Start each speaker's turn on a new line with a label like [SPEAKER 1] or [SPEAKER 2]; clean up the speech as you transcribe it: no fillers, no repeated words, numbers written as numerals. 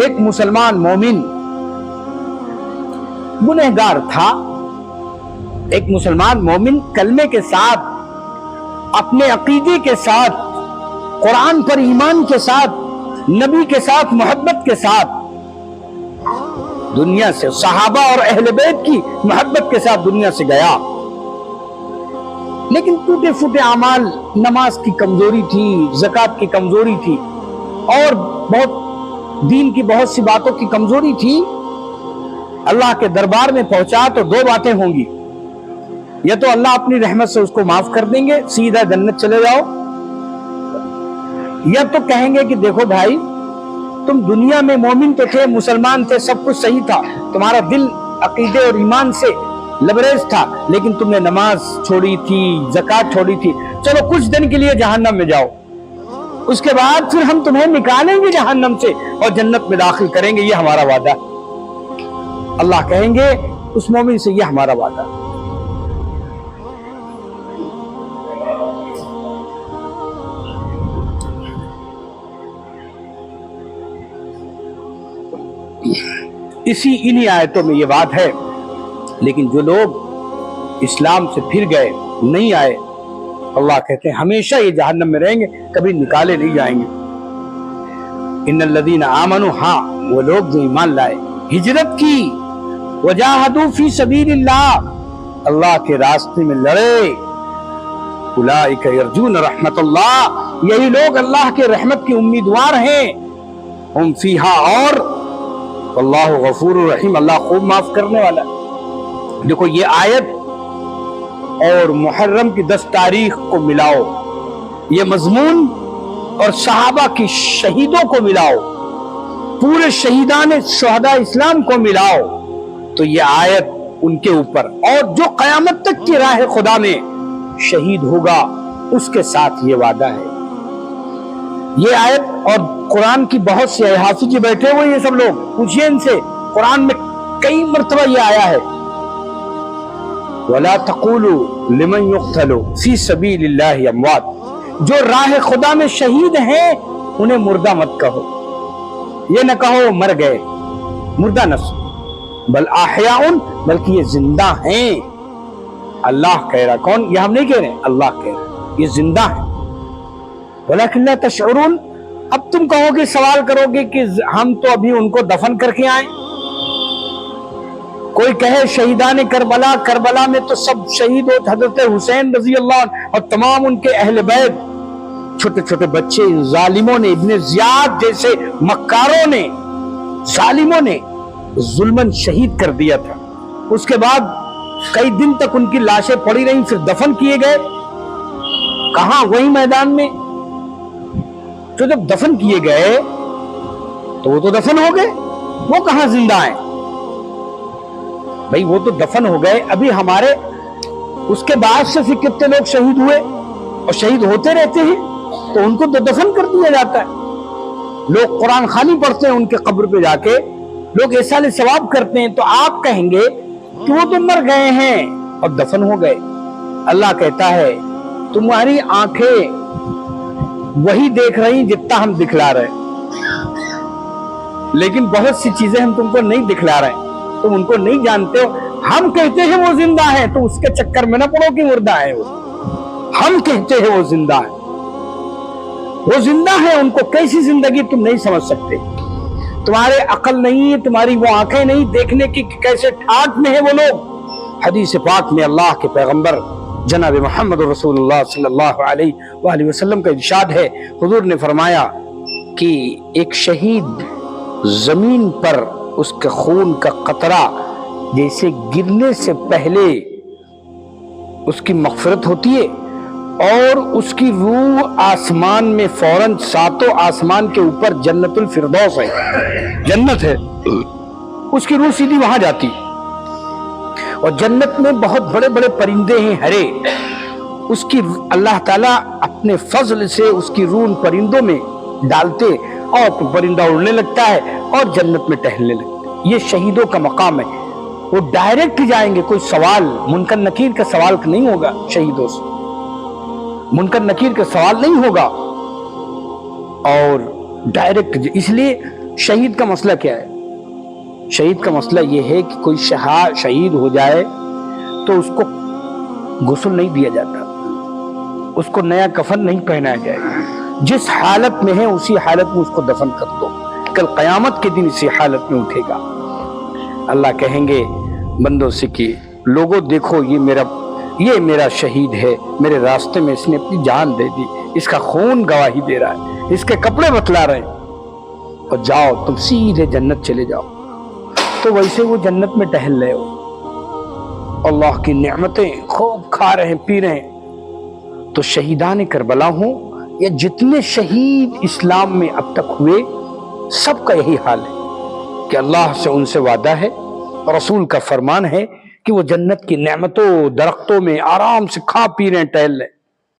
[SPEAKER 1] ایک مسلمان مومن گنہگار تھا، ایک مسلمان مومن کلمے کے ساتھ، اپنے عقیدے کے ساتھ، قرآن پر ایمان کے ساتھ، نبی کے ساتھ محبت کے ساتھ دنیا سے، صحابہ اور اہل بیت کی محبت کے ساتھ دنیا سے گیا، لیکن ٹوٹے پھوٹے اعمال، نماز کی کمزوری تھی، زکوٰۃ کی کمزوری تھی، اور بہت دین کی بہت سی باتوں کی کمزوری تھی۔ اللہ کے دربار میں پہنچا تو دو باتیں ہوں گی، یا تو اللہ اپنی رحمت سے اس کو معاف کر دیں گے، سیدھا جنت چلے جاؤ، یا تو کہیں گے کہ دیکھو بھائی، تم دنیا میں مومن تو تھے، مسلمان تھے، سب کچھ صحیح تھا، تمہارا دل عقیدے اور ایمان سے لبریز تھا، لیکن تم نے نماز چھوڑی تھی، زکوٰۃ چھوڑی تھی، چلو کچھ دن کے لیے جہنم میں جاؤ، اس کے بعد پھر ہم تمہیں نکالیں گے جہنم سے اور جنت میں داخل کریں گے، یہ ہمارا وعدہ ہے۔ اللہ کہیں گے اس مومن سے، یہ ہمارا وعدہ ہے۔ انہی آیتوں میں یہ بات ہے، لیکن جو لوگ اسلام سے پھر گئے، نہیں آئے، اللہ کہتے ہیں ہمیشہ یہ جہنم میں رہیں گے، کبھی نکالے نہیں جائیں گے۔ ان الذین آمنوا، ہاں وہ لوگ جو ایمان لائے، ہجرت کی، وجاہدوا فی سبیل اللہ، اللہ کے راستے میں لڑے، اولئک یرجون رحمت اللہ، یہی لوگ اللہ کے رحمت کے امیدوار ہیں، ہم فیہا، اور اللہ غفور الرحیم، اللہ خوب معاف کرنے والا۔ دیکھو یہ آیت اور محرم کی 10 تاریخ کو ملاؤ، یہ مضمون اور صحابہ کی شہیدوں کو ملاؤ، پورے شہیدان شہداء اسلام کو ملاؤ، تو یہ آیت ان کے اوپر، اور جو قیامت تک کی راہ خدا میں شہید ہوگا اس کے ساتھ یہ وعدہ ہے۔ یہ آیت اور قرآن کی بہت سی حافظ جی بیٹھے ہوئے یہ سب لوگ، پوچھئے ان سے، قرآن میں کئی مرتبہ یہ آیا ہے، وَلَا تَقُولُوا لِمَنْ يُقْتَلُ فِي سَبِيلِ اللَّهِ أَمْوَاتٌ، جو راہ خدا میں شہید ہیں انہیں مردہ مت کہو، یہ نہ کہو مر گئے، مردہ نفس، بل احیاء، بلکہ یہ زندہ ہیں۔ اللہ کہہ رہا، کون؟ یہ ہم نہیں کہہ رہے ہیں، اللہ کہہ رہا، یہ زندہ ہیں، وَلَكِنْ لَا تَشْعُرُونَ، اب تم کہو گے، سوال کرو گے کہ ہم تو ابھی ان کو دفن کر کے آئیں۔ کوئی کہے شہیدان کربلا، کربلا میں تو سب شہید ہوتے، حضرت حسین رضی اللہ عنہ اور تمام ان کے اہل بیت، چھوٹے چھوٹے بچے ظالموں نے، ابن زیاد جیسے مکاروں نے، ظالموں نے ظلماً شہید کر دیا تھا۔ اس کے بعد کئی دن تک ان کی لاشیں پڑی رہیں، پھر دفن کیے گئے، کہاں؟ وہی میدان میں۔ تو جب دفن کیے گئے تو وہ تو دفن ہو گئے، وہ کہاں زندہ ہیں؟ بھئی وہ تو دفن ہو گئے، ابھی ہمارے اس کے بعد سے پھر کتنے لوگ شہید ہوئے اور شہید ہوتے رہتے ہیں، تو ان کو تو دفن کر دیا جاتا ہے۔ لوگ قرآن خوانی پڑھتے ہیں ان کے قبر پہ جا کے، لوگ احسان ثواب کرتے ہیں، تو آپ کہیں گے کہ وہ تو مر گئے ہیں اور دفن ہو گئے۔ اللہ کہتا ہے تمہاری آنکھیں وہی دیکھ رہی جتنا ہم دکھلا رہے ہیں، لیکن بہت سی چیزیں ہم تم کو نہیں دکھلا رہے ہیں، تم ان کو نہیں جانتے ہو۔ ہم کہتے ہیں وہ زندہ ہے، تو اس کے چکر میں نہ پڑو کہ مردہ ہے وہ، ہم کہتے ہیں وہ زندہ ہے، وہ زندہ ہے، ان کو کیسی زندگی تم نہیں سمجھ سکتے، تمہارے عقل نہیں ہے، تمہاری وہ آنکھیں نہیں دیکھنے کی کہ کیسے ٹھاٹ میں ہے وہ لوگ۔ حدیث پاک میں اللہ کے پیغمبر جناب محمد رسول اللہ صلی اللہ علیہ وآلہ وسلم کا ارشاد ہے، حضور نے فرمایا کہ ایک شہید زمین پر اس کے خون کا قطرہ جیسے گرنے سے پہلے اس کی مغفرت ہوتی ہے، اور اس کی روح آسمان میں فوراً 7 آسمان کے اوپر جنت الفردوس ہے، جنت ہے، اس کی روح سیدھی وہاں جاتی، اور جنت میں بہت بڑے بڑے پرندے ہیں ہرے، اس کی اللہ تعالیٰ اپنے فضل سے اس کی روح ان پرندوں میں ڈالتے، اور پرندہ اڑنے لگتا ہے اور جنت میں ٹہلنے لگتا ہے۔ یہ شہیدوں کا مقام ہے، وہ ڈائریکٹ جائیں گے، کوئی سوال منکر نکیر کا سوال نہیں ہوگا، شہیدوں سے منکر نکیر کا سوال نہیں ہوگا، اور ڈائریکٹ، اس لیے شہید کا مسئلہ کیا ہے؟ شہید کا مسئلہ یہ ہے کہ کوئی شہید ہو جائے تو اس کو غسل نہیں دیا جاتا، اس کو نیا کفن نہیں پہنایا جائے، جس حالت میں ہے اسی حالت میں اس کو دفن کر دو، کل قیامت کے دن اسی حالت میں اٹھے گا۔ اللہ کہیں گے بندوں سے کہ لوگوں دیکھو یہ میرا شہید ہے، میرے راستے میں اس نے اپنی جان دے دی، اس کا خون گواہی دے رہا ہے، اس کے کپڑے بتلا رہے ہیں، اور جاؤ تم سیدھے جنت چلے جاؤ۔ تو ویسے وہ جنت میں ٹہل رہے ہو، اللہ کی نعمتیں خوب کھا رہے ہیں، پی رہے ہیں۔ تو شہیدان کربلا ہوں یا جتنے شہید اسلام میں اب تک ہوئے، سب کا یہی حال ہے کہ اللہ سے ان سے وعدہ ہے، رسول کا فرمان ہے کہ وہ جنت کی نعمتوں درختوں میں آرام سے کھا پی رہے ہیں، ٹہل رہے ہیں۔